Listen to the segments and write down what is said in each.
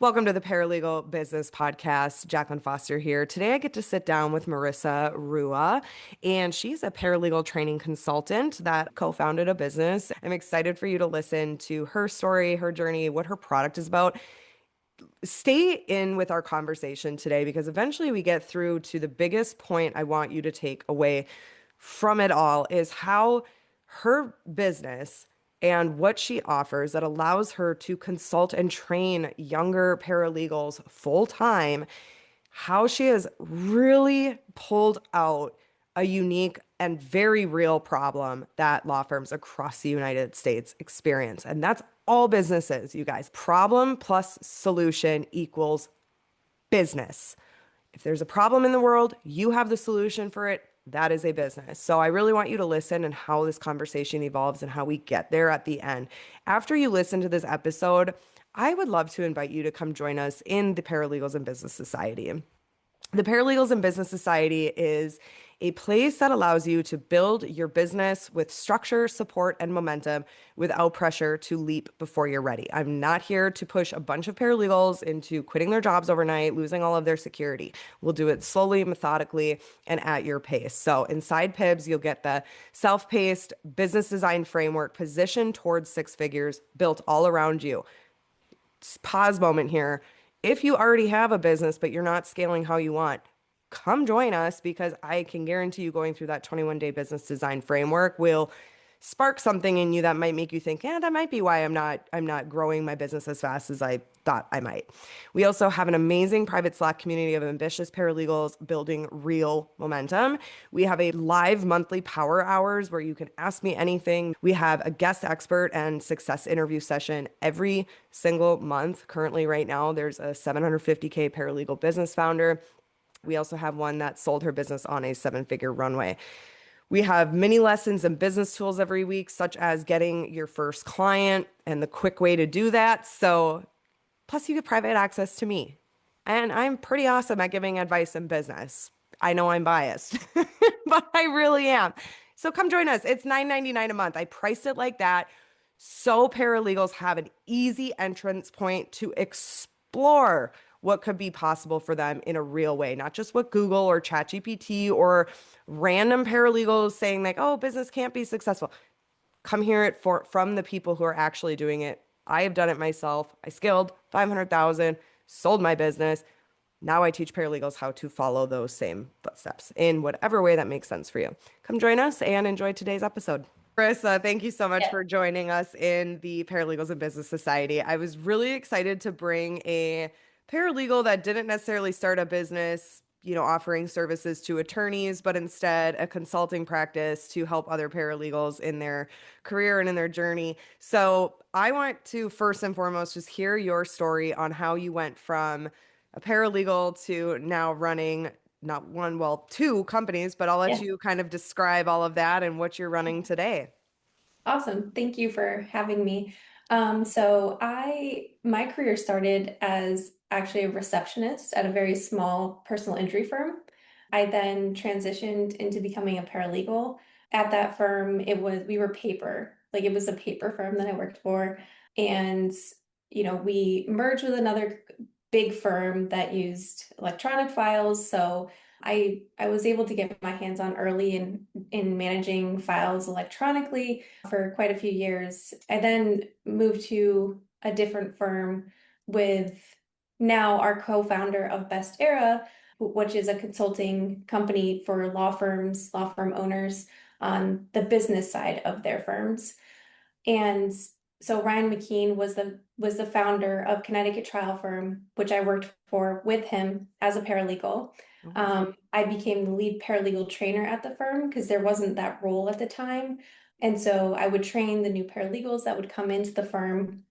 Welcome to the Paralegal Business Podcast. Jacqueline Foster here. Today I get to sit down with Marisa Rua, and she's a paralegal training consultant that co-founded a business. I'm excited for you to listen to her story, her journey, what her product is about. Stay in with our conversation today because eventually we get through to the biggest point I want you to take away from it all is how her business and what she offers that allows her to consult and train younger paralegals full time, how she has really pulled out a unique and very real problem that law firms across the United States experience. And that's all businesses, you guys. Problem plus solution equals business. If there's a problem in the world, you have the solution for it. That is a business. So I really want you to listen and how this conversation evolves and how we get there at the end. After you listen to this episode, I would love to invite you to come join us in the Paralegals and Business Society. The Paralegals and Business Society is a place that allows you to build your business with structure, support, and momentum without pressure to leap before you're ready. I'm not here to push a bunch of paralegals into quitting their jobs overnight, losing all of their security. We'll do it slowly, methodically, and at your pace. So inside PIBS, you'll get the self-paced business design framework positioned towards six figures built all around you. Pause moment here. If you already have a business, but you're not scaling how you want, come join us because I can guarantee you going through that 21-day business design framework will spark something in you that might make you think, yeah, that might be why I'm not growing my business as fast as I thought I might. We also have an amazing private Slack community of ambitious paralegals building real momentum. We have a live monthly power hours where you can ask me anything. We have a guest expert and success interview session every single month. Currently, right now, there's a 750K paralegal business founder. We also have one that sold her business on a seven-figure runway. We have mini lessons and business tools every week, such as getting your first client and the quick way to do that. So, plus, you get private access to me. And I'm pretty awesome at giving advice in business. I know I'm biased, but I really am. So come join us. It's $9.99 a month. I priced it like that so paralegals have an easy entrance point to explore what could be possible for them in a real way, not just what Google or ChatGPT or random paralegals saying like, oh, business can't be successful. Come hear it from the people who are actually doing it. I have done it myself. I scaled 500,000, sold my business. Now I teach paralegals how to follow those same footsteps in whatever way that makes sense for you. Come join us and enjoy today's episode. Marissa, thank you so much Yeah. for joining us in the Paralegals and Business Society. I was really excited to bring a paralegal that didn't necessarily start a business, offering services to attorneys, but instead a consulting practice to help other paralegals in their career and in their journey. So I want to first and foremost just hear your story on how you went from a paralegal to now running not one, well, two companies, but I'll let Yeah. you kind of describe all of that and what you're running today. Awesome. Thank you for having me. My career started as actually a receptionist at a very small personal injury firm. I then transitioned into becoming a paralegal. At that firm, we were paper, like it was a paper firm that I worked for. And, we merged with another big firm that used electronic files. So I was able to get my hands on early in managing files electronically for quite a few years. I then moved to a different firm with now our co-founder of Best Era, which is a consulting company for law firms, law firm owners on the business side of their firms. And so Ryan McKean was the founder of Connecticut Trial Firm, which I worked for with him as a paralegal. Mhm. I became the lead paralegal trainer at the firm because there wasn't that role at the time. And so I would train the new paralegals that would come into the firm.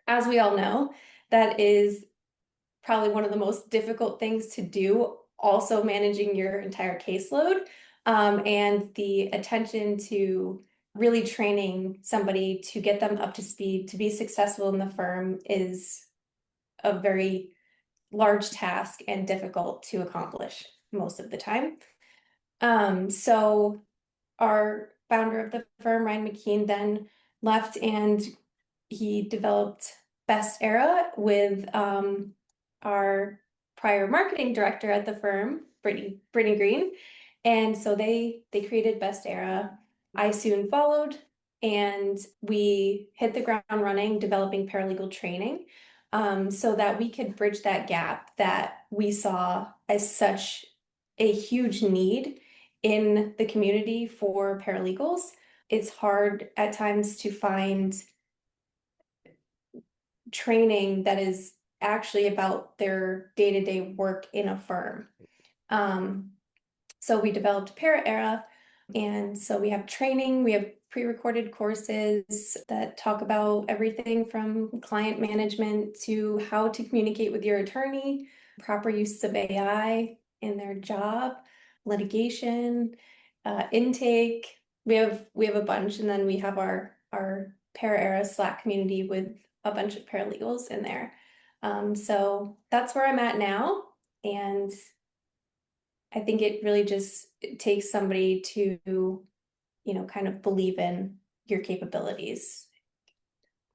As we all know, that is probably one of the most difficult things to do, also managing your entire caseload, and the attention to really training somebody to get them up to speed to be successful in the firm is a very large task and difficult to accomplish most of the time. So our founder of the firm, Ryan McKean, then left and he developed Best Era with our prior marketing director at the firm, Brittany Green. And so they created Best Era. I soon followed, and we hit the ground running, developing paralegal training, so that we could bridge that gap that we saw as such a huge need in the community for paralegals. It's hard at times to find training that is actually about their day-to-day work in a firm. Um, so we developed Para Era, and so we have training, we have pre-recorded courses that talk about everything from client management to how to communicate with your attorney, proper use of AI in their job, litigation, intake. We have a bunch, and then we have our Para Era Slack community with a bunch of paralegals in there. So that's where I'm at now, and I think it really just takes somebody to, kind of believe in your capabilities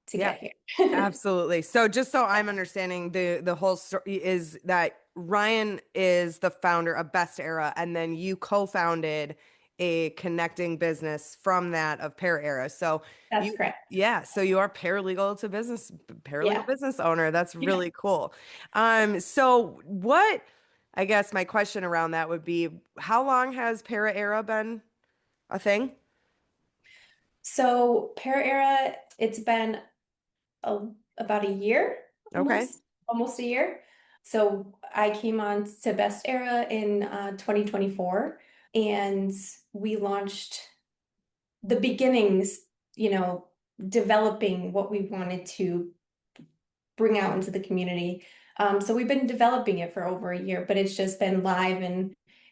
to Yeah, get here. absolutely. So just so I'm understanding, the whole story is that Ryan is the founder of Best Era, and then you co-founded a connecting business from that of Para Era. So That's you, correct. yeah, so you are paralegal to business, paralegal Yeah. business owner. That's Yeah. really cool. So what, I guess my question around that would be, how long has Para Era been a thing? So Para Era, it's been about a year, Okay. almost a year. So I came on to Best Era in 2024, and we launched the beginnings, developing what we wanted to bring out into the community. So we've been developing it for over a year, but it's just been live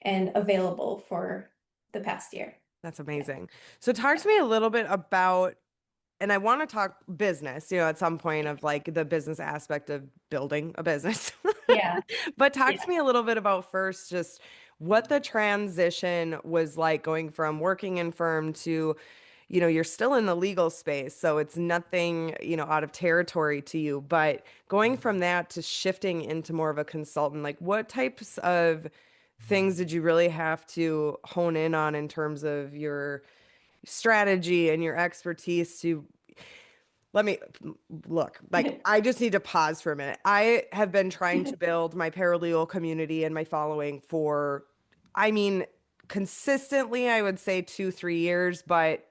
and available for the past year. That's Yeah. amazing. So talk to me a little bit about, and I want to talk business, at some point of like the business aspect of building a business. Yeah. But talk Yeah. to me a little bit about first just what the transition was like going from working in firm to, you're still in the legal space, so it's nothing, out of territory to you, but going from that to shifting into more of a consultant, like what types of things did you really have to hone in on in terms of your strategy and your expertise to let me look like I just need to pause for a minute. I have been trying to build my paralegal community and my following for, I mean, consistently, I would say 2, 3 years, but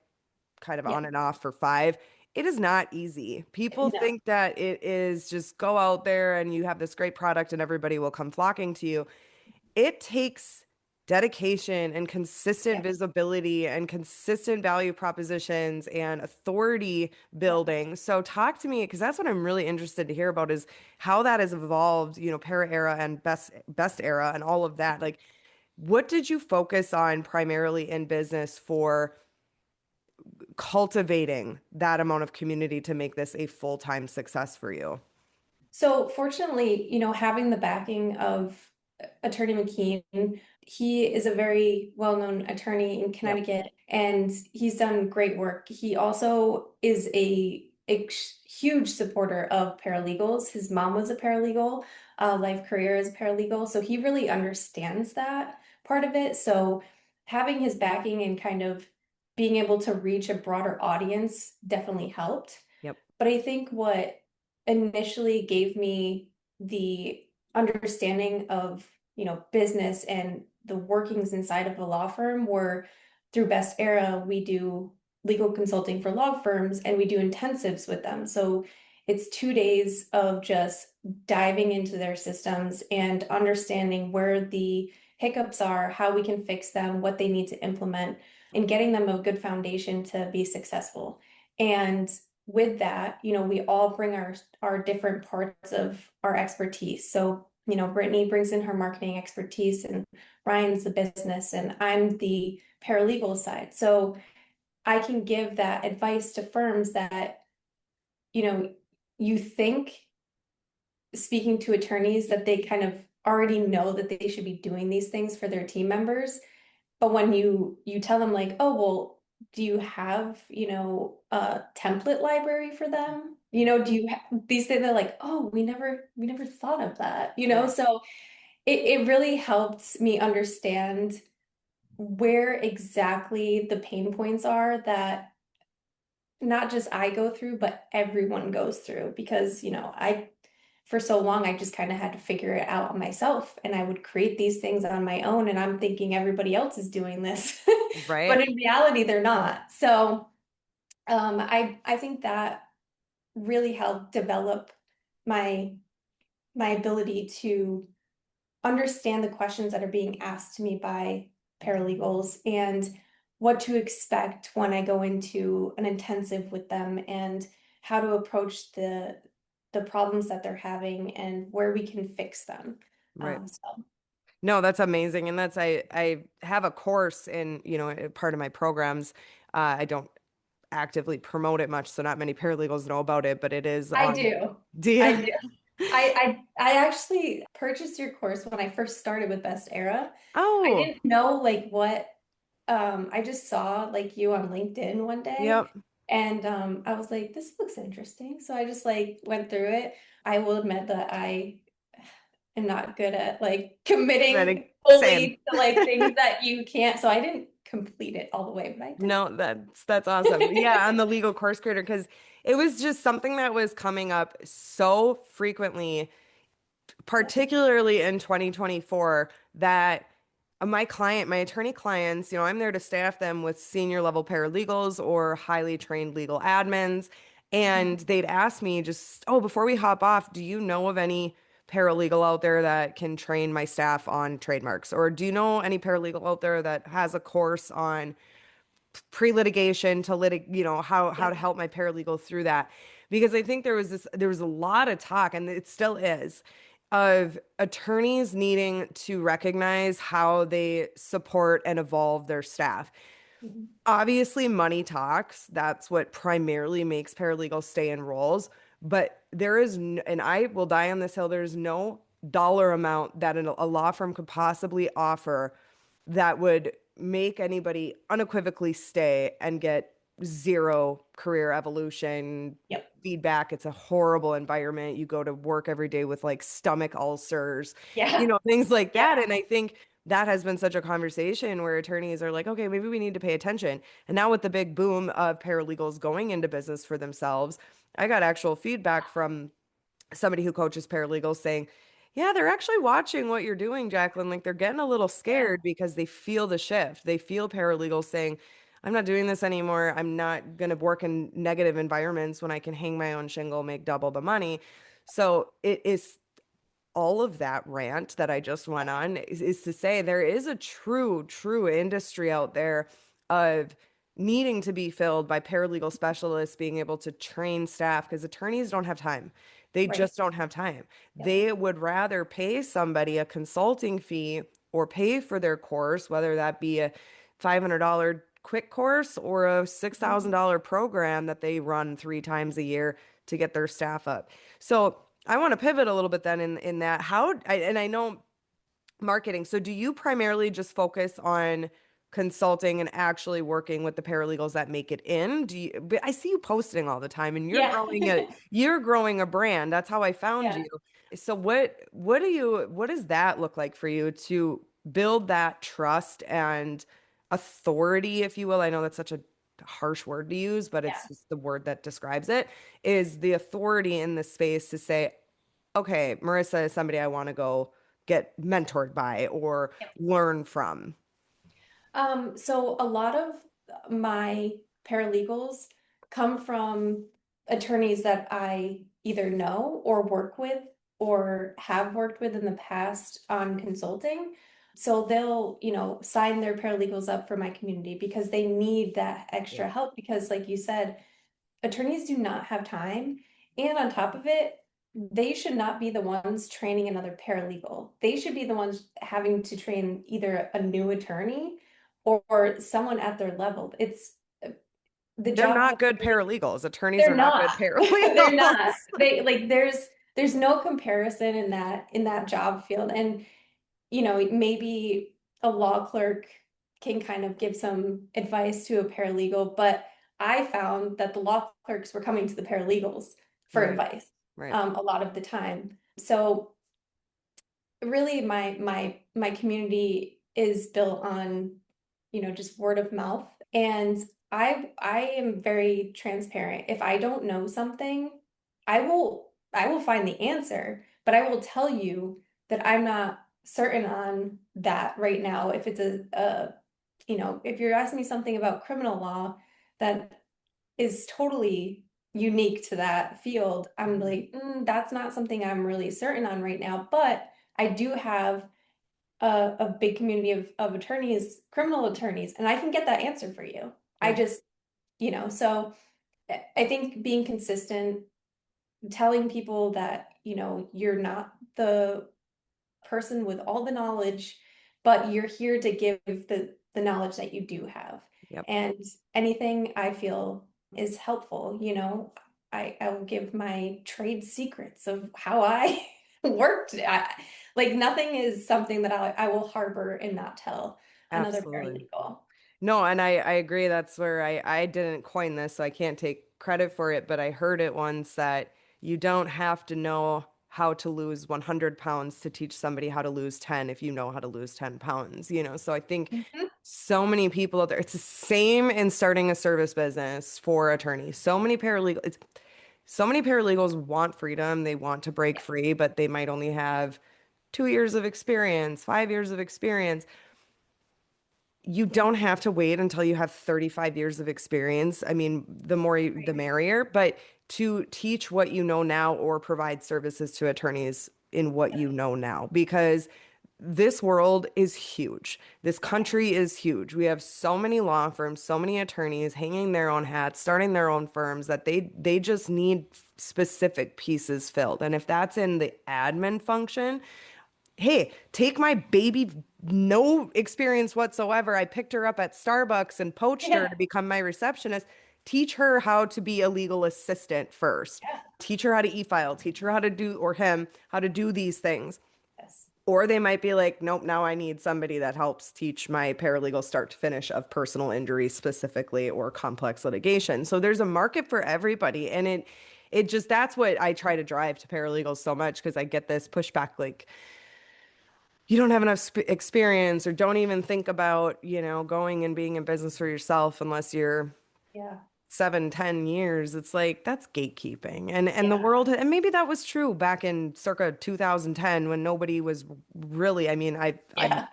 kind of Yeah. on and off for 5. It is not easy. People No. think that it is just go out there and you have this great product and everybody will come flocking to you. It takes dedication and consistent Yeah. visibility and consistent value propositions and authority Yeah. building. So talk to me because that's what I'm really interested to hear about is how that has evolved, Para Era and Best Era and all of that. Like what did you focus on primarily in business for cultivating that amount of community to make this a full-time success for you? So fortunately, having the backing of Attorney McKean, he is a very well-known attorney in Yep. Connecticut, and he's done great work. He also is a huge supporter of paralegals. His mom was a paralegal, life career as a paralegal, so he really understands that part of it. So having his backing and kind of being able to reach a broader audience definitely helped. Yep. But I think what initially gave me the understanding of, business and the workings inside of a law firm were through Best Era, we do legal consulting for law firms and we do intensives with them. So it's 2 days of just diving into their systems and understanding where the hiccups are, how we can fix them, what they need to implement, and getting them a good foundation to be successful. And with that, we all bring our different parts of our expertise. So, Brittany brings in her marketing expertise and Ryan's the business and I'm the paralegal side. So I can give that advice to firms that, you know, you think speaking to attorneys that they kind of already know that they should be doing these things for their team members. But when you tell them like, oh, well, do you have, a template library for them? Do you these things? They're like, oh, we never thought of that, Right. so it really helped me understand where exactly the pain points are that not just I go through, but everyone goes through because, for so long, I just kind of had to figure it out on myself and I would create these things on my own and I'm thinking everybody else is doing this, Right. but in reality, they're not. So, I think that really helped develop my my ability to understand the questions that are being asked to me by paralegals and what to expect when I go into an intensive with them and how to approach the problems that they're having and where we can fix them. Right. So No, that's amazing. And I have a course in, part of my programs. I don't actively promote it much, so not many paralegals know about it, but it is I on. do. Do I you? do. I actually purchased your course when I first started with Best Era. I Oh, didn't know like what I just saw like you on LinkedIn one day yep. and I was like, this looks interesting. So I just like went through it. I will admit that I am not good at like committing Same. fully to like things that you can't. So I didn't complete it all the way, but I No, that's awesome. Yeah, I'm the legal course creator because it was just something that was coming up so frequently, Yep. particularly in 2024, that my attorney clients, I'm there to staff them with senior level paralegals or highly trained legal admins. Mhm. And they'd ask me just, oh, before we hop off, do you know of any paralegal out there that can train my staff on trademarks? Or do you know any paralegal out there that has a course on pre-litigation to how to Yep. help my paralegal through that? Because I think there was a lot of talk, and it still is, of attorneys needing to recognize how they support and evolve their staff. Mhm. Obviously, money talks. That's what primarily makes paralegals stay in roles. But and I will die on this hill, there's no dollar amount that a law firm could possibly offer that would make anybody unequivocally stay and get zero career evolution Yep. feedback. It's a horrible environment. You go to work every day with like stomach ulcers, Yeah. things like that. Yeah. And I think that has been such a conversation where attorneys are like, okay, maybe we need to pay attention. And now with the big boom of paralegals going into business for themselves, I got actual feedback from somebody who coaches paralegals saying, yeah, they're actually watching what you're doing, Jacqueline. Like they're getting a little Yeah. scared because they feel the shift. They feel paralegals saying, I'm not doing this anymore. I'm not going to work in negative environments when I can hang my own shingle, make double the money. So it is all of that rant that I just went on is to say there is a true industry out there of needing to be filled by paralegal specialists being able to train staff because attorneys don't have time. They Right. just don't have time. Yep. They would rather pay somebody a consulting fee or pay for their course, whether that be a $500 quick course or a Mhm. $6,000 program that they run 3 times a year to get their staff up. So I want to pivot a little bit then in that and I know marketing. So do you primarily just focus on consulting and actually working with the paralegals that make it in? But I see you posting all the time and Yeah. you're growing a brand. That's how I found Yeah. you. So what does that look like for you to build that trust and authority, if you will? I know that's such a harsh word to use, but Yeah. it's just the word that describes it, is the authority in this space to say, okay, Marissa is somebody I want to go get mentored by or learn from. So a lot of my paralegals come from attorneys that I either know or work with or have worked with in the past on consulting. So they'll, sign their paralegals up for my community because they need that Yeah. extra help because like you said, attorneys do not have time. And on top of it, they should not be the ones training another paralegal. They should be the ones having to train either a new attorney or someone at their level. It's the They're job of not good attorney. paralegals. Attorneys They're are not not. good They're not. paralegals. They like there's no comparison in that job field. And maybe a law clerk can kind of give some advice to a paralegal, but I found that the law clerks were coming to the paralegals for Right. advice, Right. a lot of the time. So really my community is built on, just word of mouth. And I am very transparent. If I don't know something, I will find the answer, but I will tell you that I'm not certain on that right now. If it's if you're asking me something about criminal law that is totally unique to that field, I'm Mhm. like, that's not something I'm really certain on right now. But I do have a big community of attorneys, criminal attorneys, and I can get that answer for you. I Yeah. just, so I think being consistent, telling people that, you're not the person with all the knowledge, but you're here to give the knowledge that you do have. Yep. And anything I feel is helpful, I will give my trade secrets of how I worked. Like nothing is something that I will harbor and not tell another Absolutely. paralegal. No, and I agree. That's where I didn't coin this, so I can't take credit for it, but I heard it once that you don't have to know how to lose 100 pounds to teach somebody how to lose 10 if you know how to lose 10 pounds, you know? So I think Mhm. so many people out there, it's the same in starting a service business for attorneys. So many paralegals want freedom. They want to break free, but they might only have 2 years of experience, 5 years of experience. You don't have to wait until you have 35 years of experience. I mean, the more the merrier, but to teach what you know now or provide services to attorneys in what you know now, because this world is huge. This country is huge. We have so many law firms, so many attorneys hanging their own hats, starting their own firms that they just need specific pieces filled. And if that's in the admin function, hey, take my baby, no experience whatsoever. I picked her up at Starbucks and poached her Yeah, to become my receptionist. Teach her how to be a legal assistant first. yeah, Teach her how to e-file, teach her how to do, or him, how to do these things. yes, Or they might be like, nope, now I need somebody that helps teach my paralegal start to finish of personal injury specifically or complex litigation. So there's a market for everybody. And it just, that's what I try to drive to paralegals so much because I get this pushback like, you don't have enough experience or don't even think about, going and being in business for yourself unless you're yeah, 7, 10 years. It's like that's gatekeeping. And the yeah, world, and maybe that was true back in circa 2010 when nobody was really, I mean, yeah.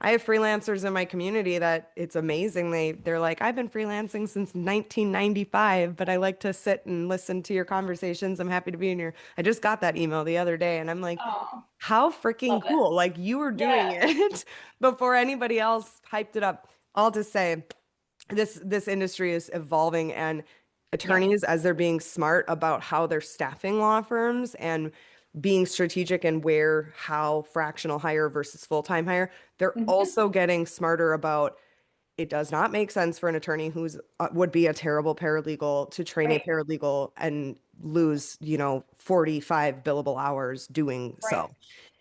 I have freelancers in my community that it's amazing. They're like, I've been freelancing since 1995, but I like to sit and listen to your conversations. I'm happy to be in your. I just got that email the other day and I'm like, Oh, how freaking love it. cool. Like you were Yeah, doing it before anybody else hyped it up. All to say, this industry is evolving and yeah. attorneys, as they're being smart about how they're staffing law firms and being strategic in where, how fractional hire versus full-time hire, they're Mhm. also getting smarter about it does not make sense for an attorney who's would be a terrible paralegal to train a Right, paralegal and lose, 45 billable hours doing right. so.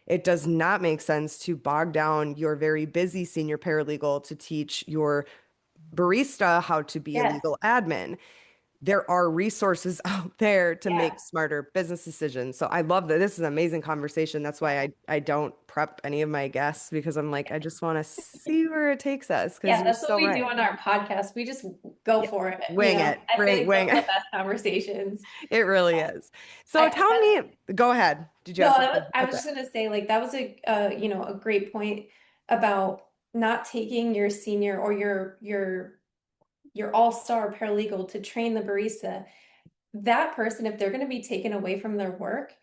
It does not make sense to bog down your very busy senior paralegal to teach your barista how to be a Yes, legal admin. There are resources out there to yeah, make smarter business decisions. So I love that. This is an amazing conversation. That's why I don't prep any of my guests because I'm like, I just want to see where it takes us because yeah. you're That's what so we do right. on our podcast. We just go Yeah. for it. Wing it. I feel Bring, like those wing. are the best conversations. It really is. So I tell me, go ahead. Did you No, have something? I was Okay. just gonna say like that was a great point about not taking your senior or your all-star paralegal to train the barista. That person, if they're going to be taken away from their work,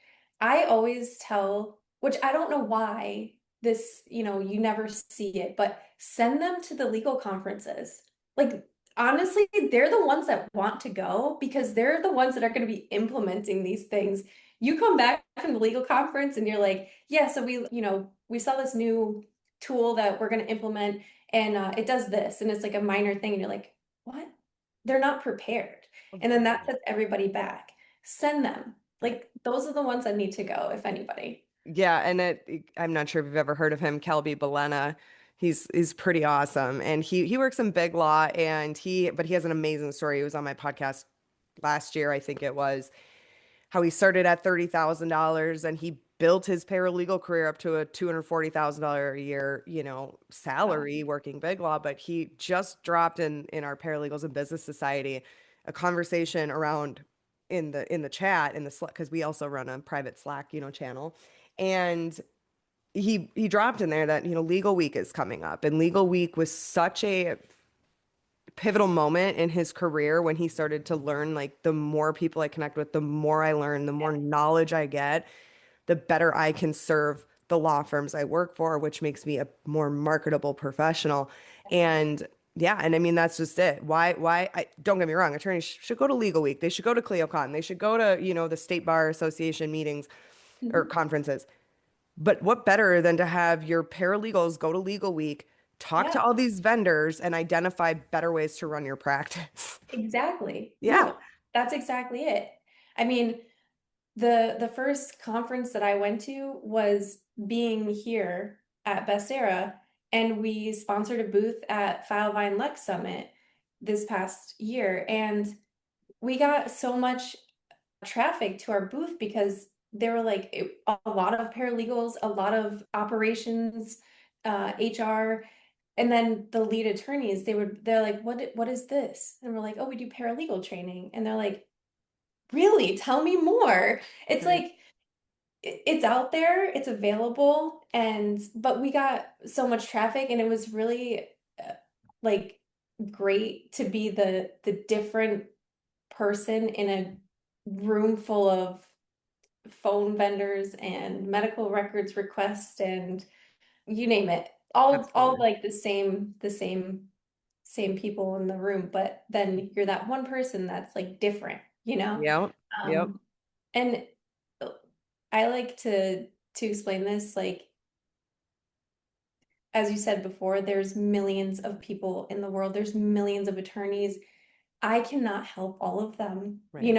I always tell, which I don't know why this, you never see it, but send them to the legal conferences. Like, honestly, they're the ones that want to go because they're the ones that are going to be implementing these things. You come back from the legal conference and you're like, yeah, so we saw this new tool that we're going to implement and it does this. And it's like a minor thing. And you're like, what? They're not prepared. Of And then course. that sets everybody back. Send them. Right. Like those are the ones that need to go, if anybody. Yeah, and I'm not sure if you've ever heard of him, Kelby Belena. He's pretty awesome, and he works in big law, but he has an amazing story. He was on my podcast last year, I think it was. how he started at $30,000 and he built his paralegal career up to a $240,000 a year, Wow. salary working big law. But he just dropped in our Paralegals and Business Society a conversation around in the chat in the Slack, because we also run a private Slack, channel. And he dropped in there that, Legal Week is coming up. And Legal Week was such a pivotal moment in his career when he started to learn, like, the more people I connect with, the more I learn, the more knowledge I get, the better I can serve the law firms I work for, which makes me a more marketable professional. And yeah, and I mean that's just it. Don't get me wrong, attorneys should go to Legal Week. They should go to CleoCon. They should go to, the State Bar Association meetings or Mhm. conferences. But what better than to have your paralegals go to Legal Week, talk to Yeah, all these vendors, and identify better ways to run your practice? exactly. Yeah, No, that's exactly it. I mean, the first conference that I went to was being here at Best Era, and we sponsored a booth at Filevine Lex Summit this past year, and we got so much traffic to our booth because there were like a lot of paralegals, a lot of operations, HR, and then the lead attorneys. They're like, what is this? And we're like, oh, we do paralegal training, and they're like, really? Tell me more. It's right. like it's out there, it's available, and but we got so much traffic, and it was really like great to be the different person in a room full of phone vendors and medical records requests and you name it. All Absolutely. like the same people in the room, but then you're that one person that's like different, you know? Yep. Yep. Um, and I like to explain this like as you said before, there's millions of people in the world. There's millions of attorneys. I cannot help all of them. Right.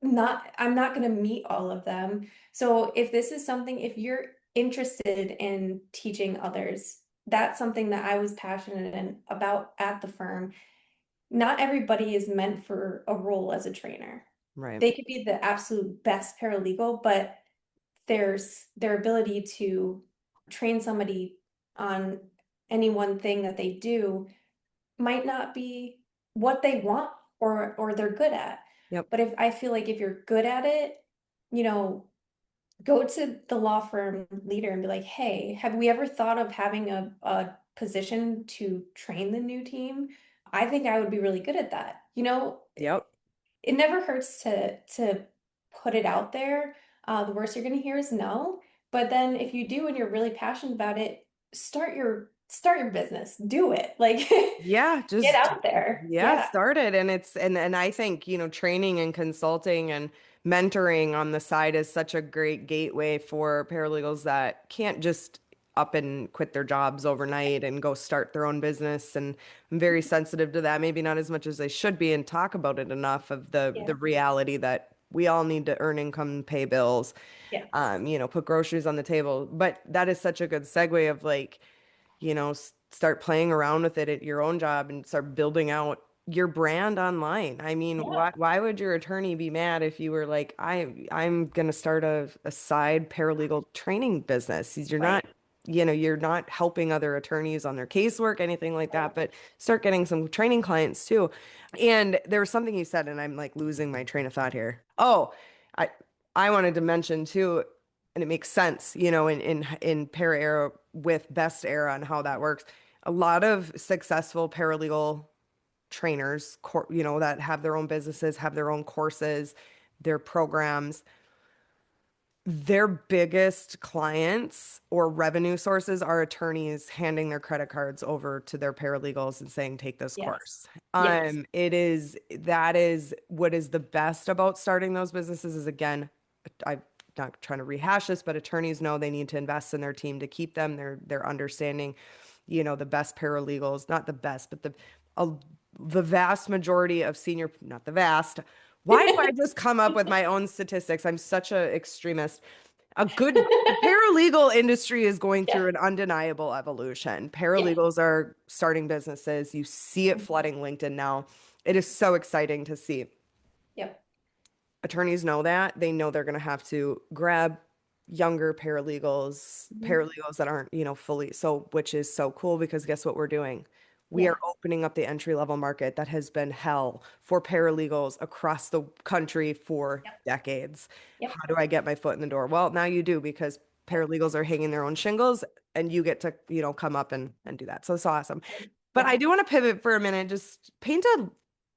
I'm not going to meet all of them. So if this is something, if you're interested in teaching others, that's something that I was passionate about at the firm. Not everybody is meant for a role as a trainer. Right. They could be the absolute best paralegal, but their ability to train somebody on any one thing that they do might not be what they want or they're good at. Yep. But if I feel like if you're good at it, you know, go to the law firm leader and be like, hey, have we ever thought of having a position to train the new team? I think I would be really good at that. Yep. It never hurts to put it out there. The worst you're going to hear is no. But then if you do and you're really passionate about it, start your business. Do it. Like Yeah, get just out there. yeah, Yeah. start it. And I think, training and consulting and mentoring on the side is such a great gateway for paralegals that can't just up and quit their jobs overnight and go start their own business. And I'm very sensitive to that, maybe not as much as I should be, and talk about it enough of the Yeah. reality that we all need to earn income and pay bills, Yes. put groceries on the table. But that is such a good segue of, like, start playing around with it at your own job and start building out your brand online. I mean, Yeah. why would your attorney be mad if you were like, I'm gonna start a side paralegal training business? Right. You're not helping other attorneys on their casework, anything like Right. that, but start getting some training clients too. And there was something you said, and I'm like losing my train of thought here. Oh, I I wanted to mention too, and it makes sense, in para era with Best Era and how that works. A lot of successful paralegal trainers, that have their own businesses, have their own courses, their programs, their biggest clients or revenue sources are attorneys handing their credit cards over to their paralegals and saying, take this Yes. course. Yes. That is what is the best about starting those businesses is, again, I'm not trying to rehash this, but attorneys know they need to invest in their team to keep them. They're understanding, the best paralegals, not the best, but uh, the vast majority of senior, not the vast. Why do I just come up with my own statistics? I'm such a extremist. The paralegal industry is going Yeah. through an undeniable evolution. Yes. Paralegals are starting businesses. You see it Mhm. flooding LinkedIn now. It is so exciting to see. Yep. attorneys know that. They know they're going to have to grab younger Mhm. paralegals that aren't, fully so, which is so cool because guess what we're doing? We are Yeah. opening up the entry level market that has been hell for paralegals across the country for Yep. decades. Yep. How do I get my foot in the door? Well, now you do because paralegals are hanging their own shingles and you get to, come up and do that. So it's awesome. But Yeah. I do want to pivot for a minute, just paint a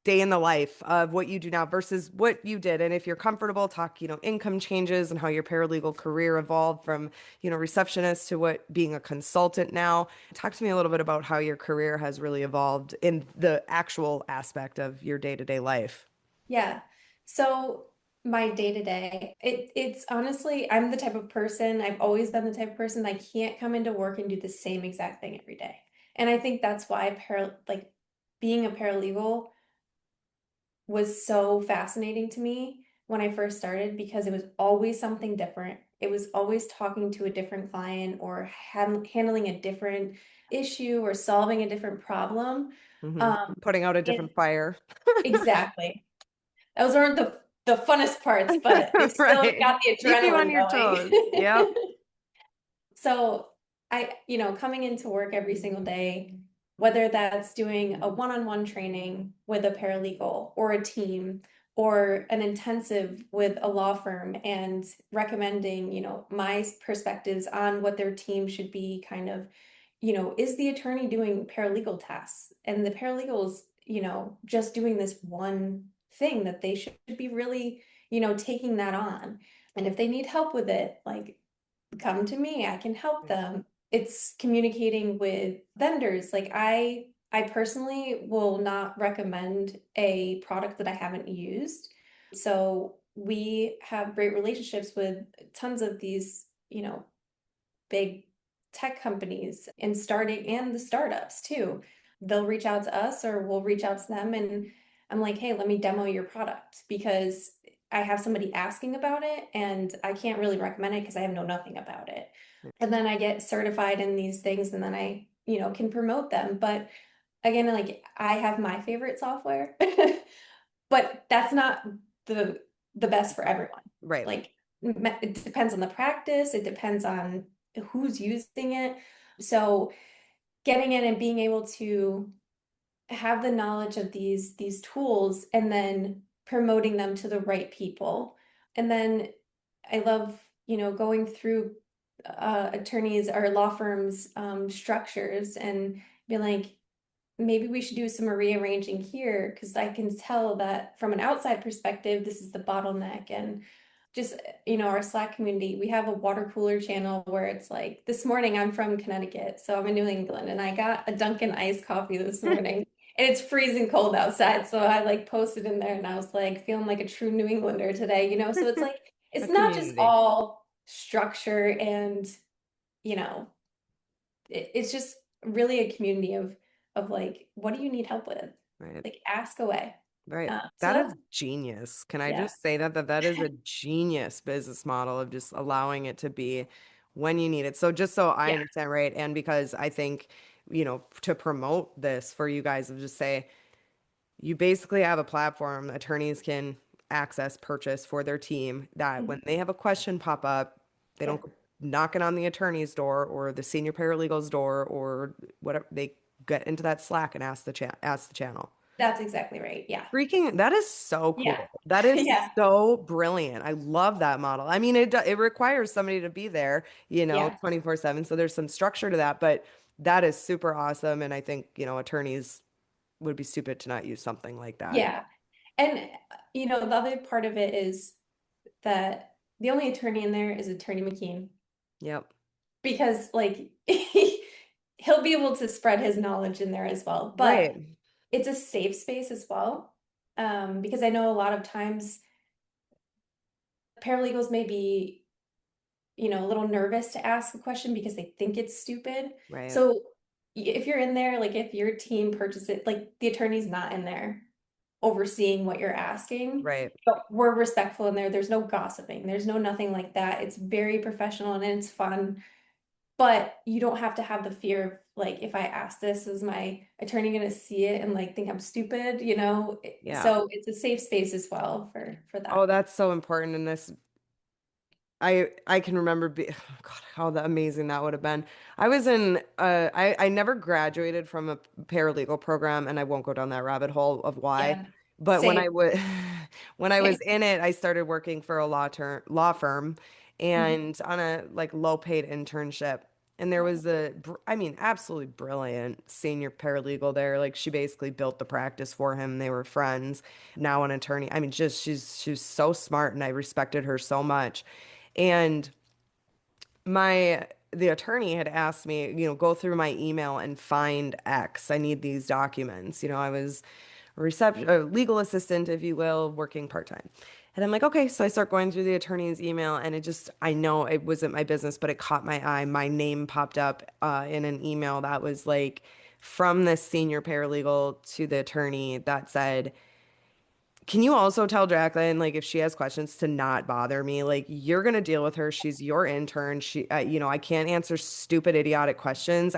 day in the life of what you do now versus what you did. And if you're comfortable, talk, income changes and how your paralegal career evolved from, receptionist to what being a consultant now. Talk to me a little bit about how your career has really evolved in the actual aspect of your day-to-day life. Yeah. So my day to day, it's honestly, I'm the type of person, I've always been the type of person I can't come into work and do the same exact thing every day. And I think that's why like being a paralegal was so fascinating to me when I first started because it was always something different. It was always talking to a different client or handling a different issue or solving a different problem. Hmm. Um, Putting out a and different fire. exactly. Those aren't the funnest parts, but they still Right. got the Keep you on adrenaline your toes. going. Yep. So coming into work every single day, whether that's doing a one-on-one training with a paralegal or a team or an intensive with a law firm and recommending, my perspectives on what their team should be kind of, is the attorney doing paralegal tasks and the paralegals, just doing this one thing that they should be really, taking that on. And if they need help with it, like come to me, I can help them. It's communicating with vendors. Like I personally will not recommend a product that I haven't used. So we have great relationships with tons of these, big tech companies and starting and the startups too. They'll reach out to us or we'll reach out to them and I'm like, "Hey, let me demo your product because I have somebody asking about it and I can't really recommend it because I have know nothing about it." And then I get certified in these things and then I, can promote them. But again, like I have my favorite software, but that's not the the best for everyone. Right. Like it depends on the practice, it depends on who's using it. So getting in and being able to have the knowledge of these tools and then promoting them to the right people. And then I love, going through attorneys or law firms structures and be like, maybe we should do some rearranging here because I can tell that from an outside perspective, this is the bottleneck. And just, our Slack community, we have a water cooler channel where it's like, this morning I'm from Connecticut, so I'm in New England, and I got a Dunkin' iced coffee this morning. And it's freezing cold outside. So I like posted in there and I was like feeling like a true New Englander today, So it's like, A it's not just community. all structure and, you know, it's just really a community of like, what do you need help with? Right. Like ask away. Right. So That is that's genius. Can I yeah, just say that is a genius business model of just allowing it to be when you need it. So just so I yeah. understand, right? And because I think, to promote this for you guys of just say you basically have a platform attorneys can access purchase for their team that when Mhm. they have a question pop up, they don't Yeah, go knocking on the attorney's door or the senior paralegal's door or whatever. They get into that Slack and ask the channel. that's exactly right. Yeah. Freaking, that is so Yeah. cool. That is Yeah. so brilliant. I love that model. I mean, it requires somebody to be there, Yeah. 24/7. So there's some structure to that, but that is super awesome. And I think, attorneys would be stupid to not use something like that. Yeah. And the other part of it is that the only attorney in there is Attorney McKean Yep. because like he'll be able to spread his knowledge in there as well. But Right. it's a safe space as well. Because I know a lot of times paralegals may be, a little nervous to ask a question because they think it's stupid. Right. So if you're in there, like if your team purchases, like the attorney's not in there overseeing what you're asking, Right. but we're respectful in there. There's no gossiping. There's no nothing like that. It's very professional and it's fun. but you don't have to have the fear of like, if I ask this, is my attorney going to see it and like think I'm stupid, you know? Yeah. So it's a safe space as well for Oh, that. that's so important in this. I can remember oh God, how amazing that would have been. I was in I never graduated from a paralegal program, and I won't go down that rabbit hole of why. Yeah. But when Same. I was when I was Same. in it, I started working for a law firm Mhm. and on a like low paid internship. And there was I mean, absolutely brilliant senior paralegal there. Like she basically built the practice for him. They were friends, now an attorney. I mean, just she's so smart and I respected her so much. And the attorney had asked me, go through my email and find X. I need these documents. I was a legal assistant, if you will, working part-time. And I'm like, okay. So I start going through the attorney's email and I know it wasn't my business, but it caught my eye. My name popped up in an email that was like from this senior paralegal to the attorney that said, can you also tell Jacqueline, like, if she has questions to not bother me? Like, you're gonna deal with her. She's your intern. I can't answer stupid, idiotic questions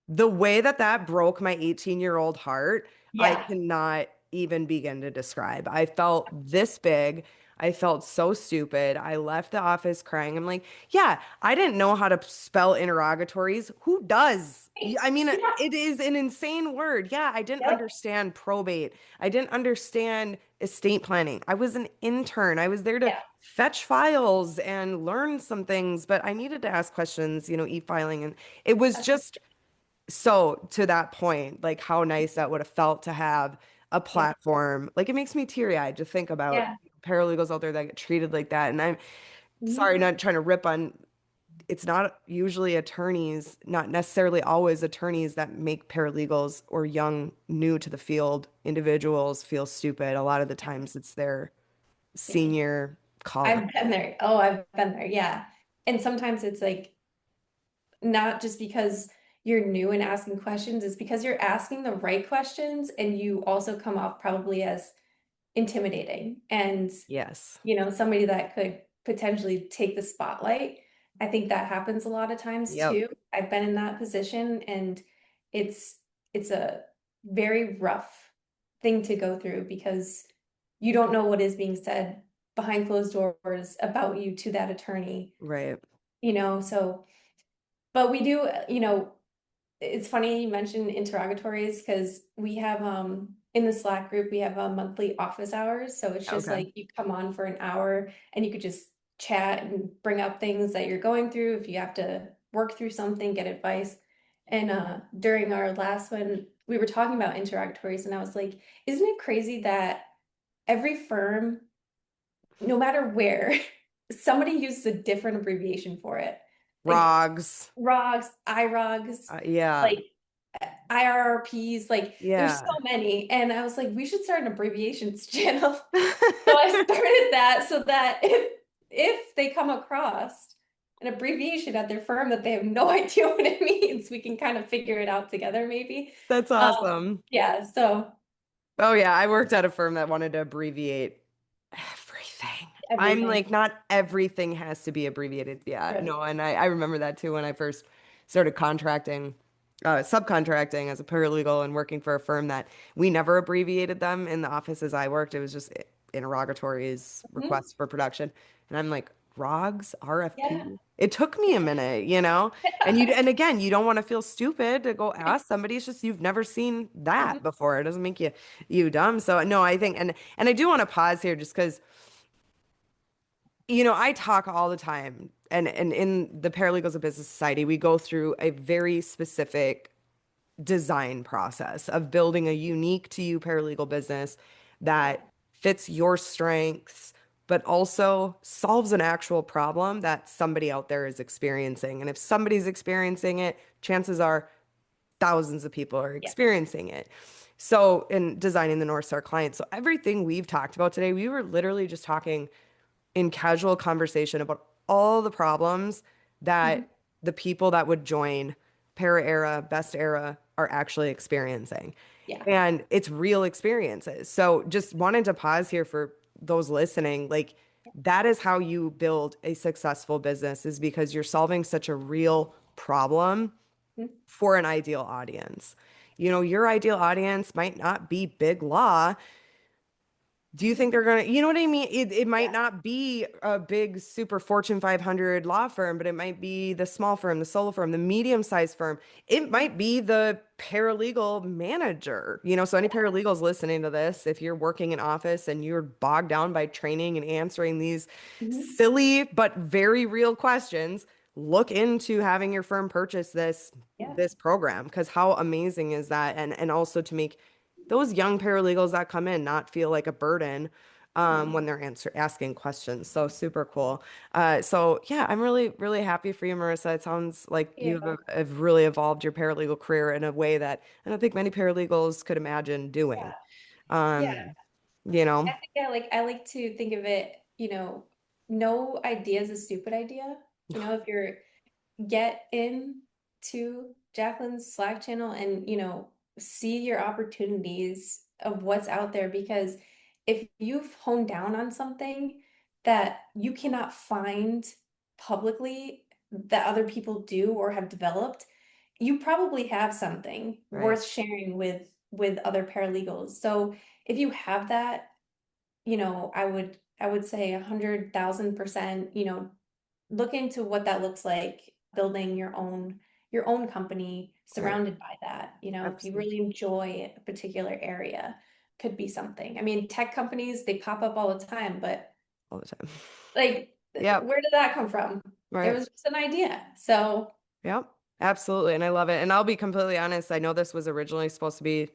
the way that that broke my 18-year-old heart, I Yeah. cannot even begin to describe. I felt this big. I felt so stupid. I left the office crying. I'm like, yeah, I didn't know how to spell interrogatories. Who does? I mean, Yeah. it is an insane word. Yeah, I didn't Yep. understand probate. I didn't understand estate planning. I was an intern. I was there to Yeah. fetch files and learn some things, but I needed to ask questions, e-filing. And it was just so to that point, like how nice that would have felt to have a Yeah. platform. Like it makes me teary-eyed to think about Yeah. paralegals out there that get treated like that. And I'm Mhm. sorry, not trying to rip on, it's not usually attorneys, not necessarily always attorneys that make paralegals or young, new to the field individuals feel stupid. A lot of the times it's their Yeah. senior colleague. I've been there. Oh, I've been there. Yeah. And sometimes it's like not just because you're new and asking questions, it's because you're asking the right questions and you also come off probably as intimidating and, Yes. somebody that could potentially take the spotlight. I think that happens a lot of times Yep. too. I've been in that position and it's it's a very rough thing to go through because you don't know what is being said behind closed doors about you to that attorney, Right. so but we do, it's funny you mentioned interrogatories because we have in the Slack group we have monthly office hours. So it's just Okay. like you come on for an hour and you could just chat and bring up things that you're going through if you have to work through something, get advice. And during our last one, we were talking about interrogatories, and I was like, isn't it crazy that every firm, no matter where, somebody uses a different abbreviation for it? Like Rogs. ROGs, IROGs, Yeah. like IRRPs, like there's so Yeah. many. And I was like, we should start an abbreviations channel. So I started that so that if they come across an abbreviation at their firm that they have no idea what it means, we can kind of figure it out together, maybe. That's Um, awesome. yeah, so Oh yeah, I worked at a firm that wanted to abbreviate everything. I'm everything. like, not everything has to be abbreviated. Yeah, Right. no, and I remember that too when I first started subcontracting as a paralegal and working for a firm that we never abbreviated them in the offices I worked. It was just interrogatories, Mhm. requests for production. And I'm like, ROGS, Yeah. RFP. It took me a minute. And again, you don't want to feel stupid to go ask somebody. It's just you've never seen that before. It doesn't make you dumb. So no, I think and I do want to pause here just because I talk all the time, and in the Paralegals of Business Society, we go through a very specific design process of building a unique to you paralegal business Yeah. that fits your strengths, but also solves an actual problem that somebody out there is experiencing. And if somebody's experiencing it, chances are thousands of people are Yeah. experiencing it. So, in designing the North Star client, so everything we've talked about today, we were literally just talking in casual conversation about all the problems Mhm. that the people that would join Para Era, Best Era are actually experiencing. Yeah. And it's real experiences. So just wanted to pause here for those listening. Like, That is how you build a successful business, is because you're solving such a real problem Mhm. for an ideal audience. Your ideal audience might not be big law. Do you think they're gonna, you know what I mean? It might Yeah. not be a big super Fortune 500 law firm, but it might be the small firm, the solo firm, the medium-sized firm. It might be the paralegal manager. So any paralegals listening to this, if you're working in office and you're bogged down by training and answering these Mhm. silly but very real questions, look into having your firm purchase this Yeah. this program, because how amazing is that? And also to make those young paralegals that come in not feel like a burden Mhm. when they're asking questions. So super cool. So yeah, I'm really, really happy for you, Marissa. It sounds like Yeah. you have really evolved your paralegal career in a way that I don't think many paralegals could imagine doing. Yeah. Um, you know, I think I like to think of it, no idea is a stupid idea. If you're get in to Jacqueline's Slack channel and, see your opportunities of what's out there, because if you've honed down on something that you cannot find publicly that other people do or have developed, you probably have something right. worth sharing with other paralegals. So if you have that, I would say 100,000%, look into what that looks like, building your own company Right. surrounded by that. If you Absolutely. really enjoy a particular area, could be something. I mean, tech companies, they pop up all the time, but All the time. like, Yep. where did that come from? It Right. was just an idea. So, Yep. Absolutely. And I love it. And I'll be completely honest. I know this was originally supposed to be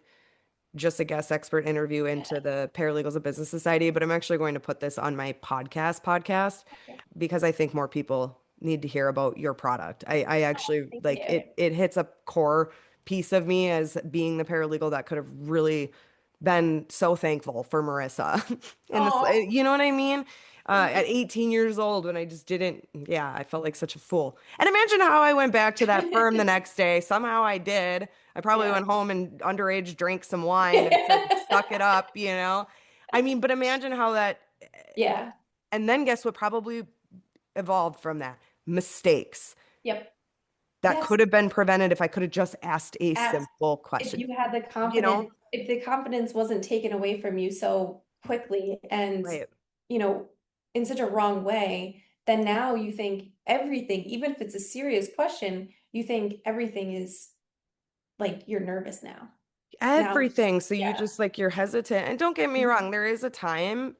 just a guest expert interview into the Paralegals of Business Society, but I'm actually going to put this on my podcast okay. because I think more people need to hear about your product. I actually Thank like you. it hits a core piece of me as being the paralegal that could have really been so thankful for Marissa in this, Oh, you know what I mean? thank At you. 18 years old, when I just didn't, yeah, I felt like such a fool. And imagine how I went back to that firm the next day. Somehow I did. I probably Yeah. went home and underage drank some wine and said, suck it up. I mean, but imagine how that, Yeah. and then guess what probably evolved from that? Mistakes Yep. that Yes. could have been prevented if I could have just asked a Ask simple if question, you had the you know? confidence, if the confidence wasn't taken away from you so quickly and, Right. you know, in such a wrong way, then now you think everything, even if it's a serious question, you think everything is like you're nervous now. Now, Everything. So you yeah. just like, you're hesitant. And don't get me Mhm. wrong, there is a time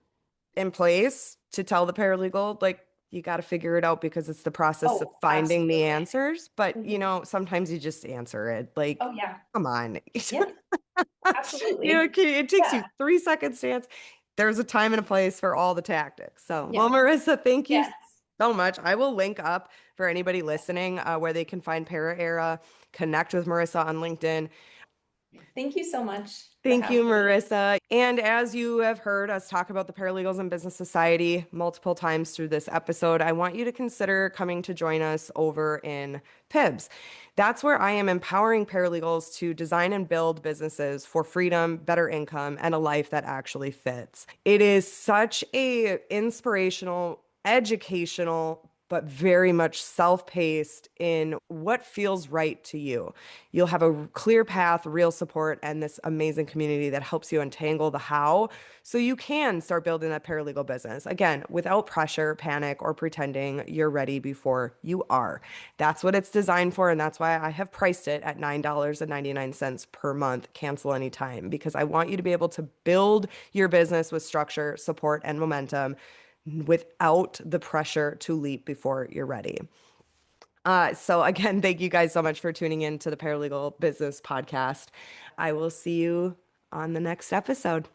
and place to tell the paralegal, like, you got to figure it out because it's the process of Oh, finding the absolutely. answers. But, Mhm. sometimes you just answer it. Like, Oh, yeah. come on. Yeah, absolutely. It takes you Yeah. 3 seconds to answer. There's a time and a place for all the tactics. So, well, Yeah. Marissa, thank you Yes. so much. I will link up for anybody listening where they can find Para Era, connect with Marissa on LinkedIn. Thank you so much for Thank you, having me. Marissa. And as you have heard us talk about the Paralegals and Business Society multiple times through this episode, I want you to consider coming to join us over in PIBS. That's where I am empowering paralegals to design and build businesses for freedom, better income, and a life that actually fits. It is such a inspirational, educational, but very much self-paced in what feels right to you. You'll have a clear path, real support, and this amazing community that helps you untangle the how so you can start building that paralegal business. Again, without pressure, panic, or pretending you're ready before you are. That's what it's designed for, and that's why I have priced it at $9.99 per month, cancel anytime, because I want you to be able to build your business with structure, support, and momentum without the pressure to leap before you're ready. So again, thank you guys so much for tuning in to the Paralegal Business Podcast. I will see you on the next episode.